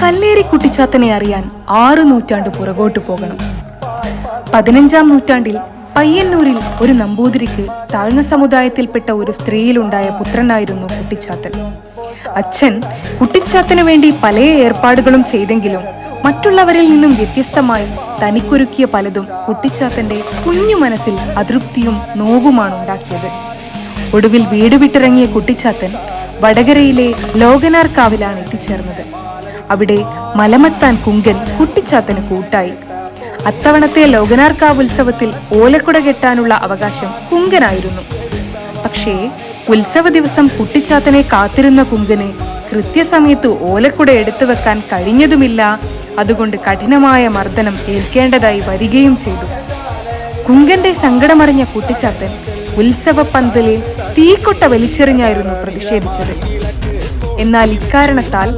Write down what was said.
കല്ലേരി കുട്ടിച്ചാത്തനെ അറിയാൻ 6 നൂറ്റാണ്ട് പുറകോട്ട് പോകണം. 15-ാം നൂറ്റാണ്ടിൽ പയ്യന്നൂരിൽ ഒരു നമ്പൂതിരിക്ക് താഴ്ന്ന സമുദായത്തിൽപ്പെട്ട ഒരു സ്ത്രീയിലുണ്ടായ പുത്രനായിരുന്നു കുട്ടിച്ചാത്തൻ. അച്ഛൻ കുട്ടിച്ചാത്തന് വേണ്ടി പല ഏർപ്പാടുകളും ചെയ്തെങ്കിലും മറ്റുള്ളവരിൽ നിന്നും വ്യത്യസ്തമായി തനിക്കൊരുക്കിയ പലതും കുട്ടിച്ചാത്തന്റെ കുഞ്ഞു മനസ്സിൽ അതൃപ്തിയും നോവുമാണ് ഉണ്ടാക്കിയത്. ഒടുവിൽ വീട് വിട്ടിറങ്ങിയ കുട്ടിച്ചാത്തൻ വടകരയിലെ ലോകനാർക്കാവിലാണ് എത്തിച്ചേർന്നത്. അവിടെ മലമത്താൻ കുങ്കൻ കുട്ടിച്ചാത്തന് കൂട്ടായി. അത്തവണത്തെ ലോകനാർക്കാവ് ഉത്സവത്തിൽ ഓലക്കുട കെട്ടാനുള്ള അവകാശം കുങ്കനായിരുന്നു. പക്ഷേ ഉത്സവ ദിവസം കുട്ടിച്ചാത്തനെ കാത്തിരുന്ന കുങ്കന് കൃത്യസമയത്ത് ഓലക്കുട എടുത്തു വെക്കാൻ കഴിഞ്ഞതുമില്ല. അതുകൊണ്ട് കഠിനമായ മർദ്ദനം ഏൽക്കേണ്ടതായി വരികയും ചെയ്തു. കുങ്കന്റെ സങ്കടമറിഞ്ഞ കുട്ടിച്ചാത്തൻ ഉത്സവ പന്തലിൽ തീക്കൊട്ട വലിച്ചെറിഞ്ഞായിരുന്നു പ്രതിഷേധിച്ചത്. എന്നാൽ ഇക്കാരണത്താൽ